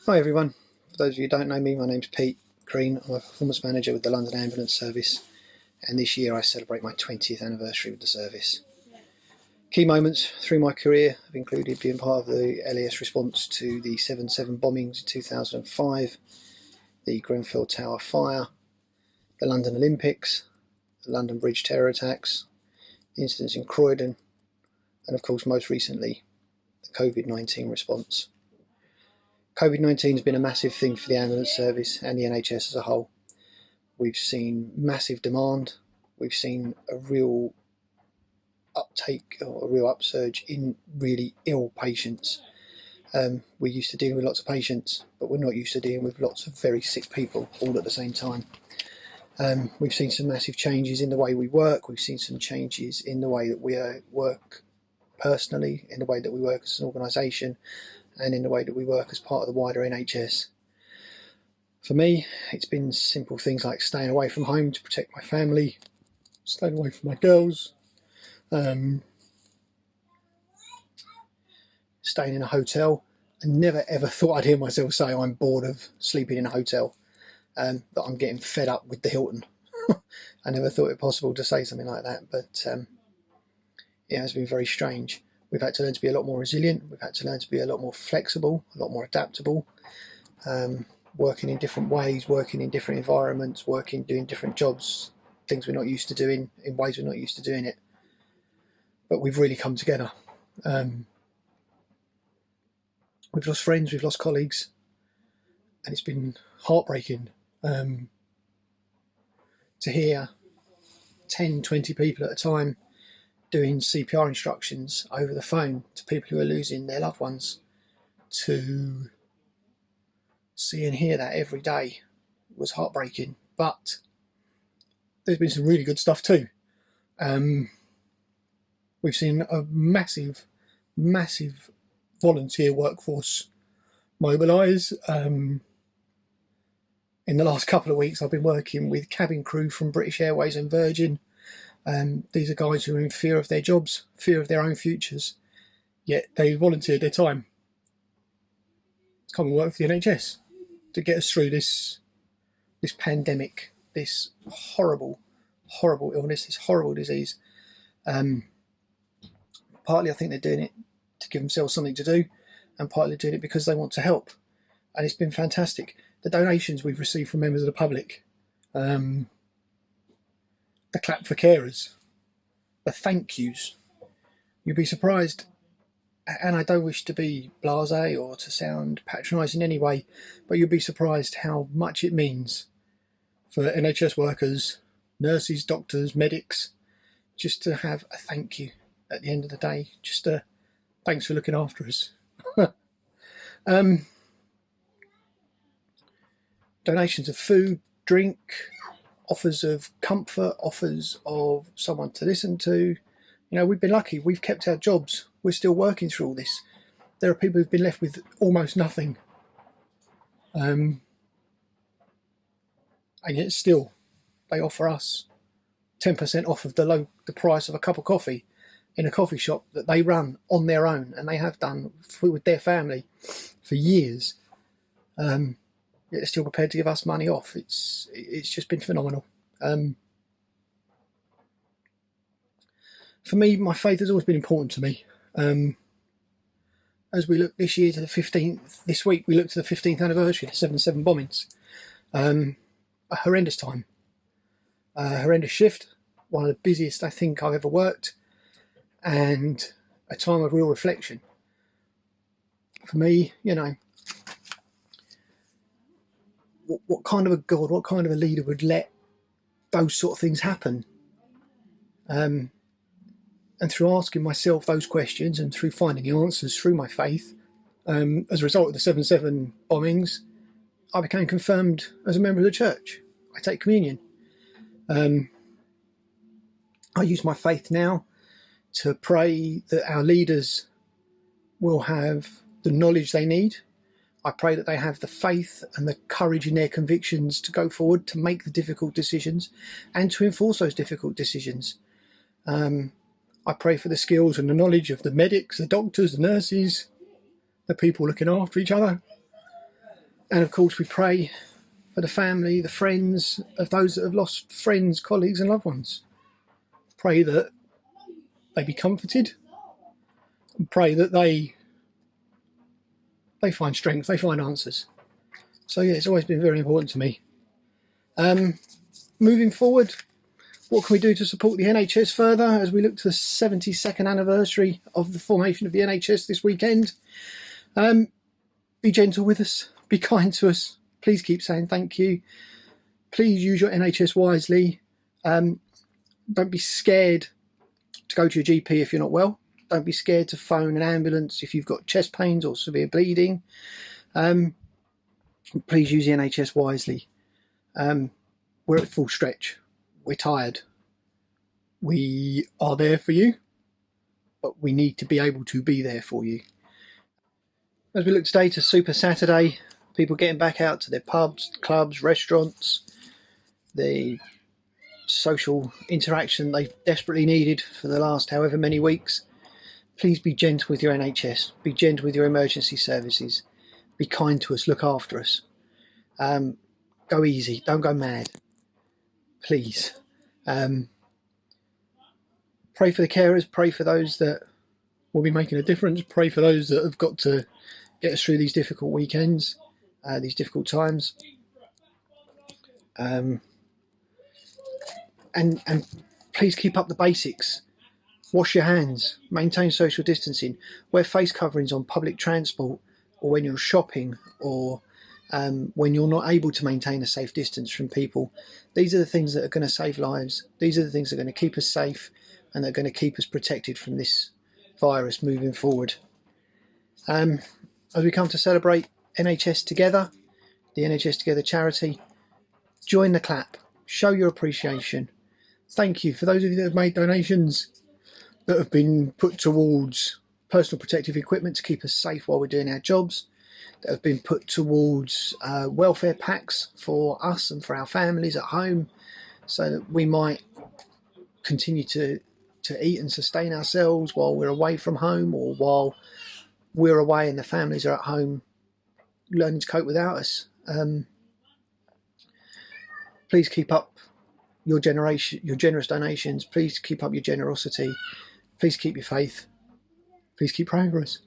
Hi everyone, for those of you who don't know me, my name's Pete Crean. I'm a performance manager with the London Ambulance Service, and this year I celebrate my 20th anniversary with the service. Key moments through my career have included being part of the LES response to the 7/7 bombings in 2005, the Grenfell Tower fire, the London Olympics, the London Bridge terror attacks, the incidents in Croydon, and of course most recently the COVID-19 response. COVID-19 has been a massive thing for the ambulance service and the NHS as a whole. We've seen massive demand, we've seen a real uptake or a real upsurge in really ill patients. We're used to dealing with lots of patients, but we're not used to dealing with lots of very sick people all at the same time. We've seen some massive changes in the way we work, we've seen some changes in the way that we work personally, in the way that we work as an organisation, and in the way that we work as part of the wider NHS. For me, it's been simple things like staying away from home to protect my family, staying away from my girls, staying in a hotel. I never ever thought I'd hear myself say I'm bored of sleeping in a hotel, that I'm getting fed up with the Hilton. I never thought it possible to say something like that, but it has been very strange. We've had to learn to be a lot more resilient, we've had to learn to be a lot more flexible, a lot more adaptable, working in different ways, working in different environments, doing different jobs, things we're not used to doing, in ways we're not used to doing it. But we've really come together. We've lost friends, we've lost colleagues, and it's been heartbreaking to hear 10, 20 people at a time doing CPR instructions over the phone to people who are losing their loved ones. To see and hear that every day was heartbreaking, but there's been some really good stuff too. We've seen a massive volunteer workforce mobilise. In the last couple of weeks I've been working with cabin crew from British Airways and Virgin. These are guys who are in fear of their jobs, fear of their own futures, yet they volunteered their time to come and work for the NHS to get us through this pandemic, this horrible illness, this horrible disease. Partly I think they're doing it to give themselves something to do, and partly doing it because they want to help, and it's been fantastic. The donations we've received from members of the public, the clap for carers, the thank yous. You'd be surprised, and I don't wish to be blasé or to sound patronising in any way, but you'd be surprised how much it means for NHS workers, nurses, doctors, medics, just to have a thank you at the end of the day. Just a thanks for looking after us. Donations of food, drink, offers of comfort, offers of someone to listen to. You know, we've been lucky. We've kept our jobs. We're still working through all this. There are people who've been left with almost nothing. And yet still, they offer us 10% off of the price of a cup of coffee in a coffee shop that they run on their own, and they have done with their family for years. Yet they're still prepared to give us money off. It's just been phenomenal. For me, my faith has always been important to me. As we look this year to the 15th, this week we look to the 15th anniversary of 7/7 bombings. A horrendous time, a horrendous shift, one of the busiest I think I've ever worked, and a time of real reflection. For me, you know, what kind of a God, what kind of a leader would let those sort of things happen? And through asking myself those questions and through finding the answers through my faith, as a result of the 7/7 bombings, I became confirmed as a member of the church. I take communion. I use my faith now to pray that our leaders will have the knowledge they need. I pray that they have the faith and the courage in their convictions to go forward, to make the difficult decisions and to enforce those difficult decisions. I pray for the skills and the knowledge of the medics, the doctors, the nurses, the people looking after each other. And of course we pray for the family, the friends of those that have lost friends, colleagues and loved ones. Pray that they be comforted, and pray that they find strength, they find answers. So yeah, it's always been very important to me. Moving forward, what can we do to support the NHS further as we look to the 72nd anniversary of the formation of the NHS this weekend? Be gentle with us, be kind to us, please keep saying thank you, please use your NHS wisely. Don't be scared to go to your GP if you're not well. Don't be scared to phone an ambulance if you've got chest pains or severe bleeding. Please use the NHS wisely. We're at full stretch. We're tired. We are there for you, but we need to be able to be there for you. As we look today to Super Saturday, people getting back out to their pubs, clubs, restaurants, the social interaction they've desperately needed for the last however many weeks. Please be gentle with your NHS. Be gentle with your emergency services. Be kind to us. Look after us. Go easy. Don't go mad. Please. Pray for the carers. Pray for those that will be making a difference. Pray for those that have got to get us through these difficult weekends, these difficult times. And please keep up the basics. Wash your hands, maintain social distancing, wear face coverings on public transport or when you're shopping or when you're not able to maintain a safe distance from people. These are the things that are going to save lives. These are the things that are going to keep us safe and they're going to keep us protected from this virus moving forward. As we come to celebrate NHS Together, the NHS Together charity, join the clap, show your appreciation. Thank you for those of you that have made donations that have been put towards personal protective equipment to keep us safe while we're doing our jobs, that have been put towards welfare packs for us and for our families at home so that we might continue to eat and sustain ourselves while we're away from home or while we're away and the families are at home learning to cope without us. Please keep up your generous donations. Please keep up your generosity. Please keep your faith. Please keep praying for us.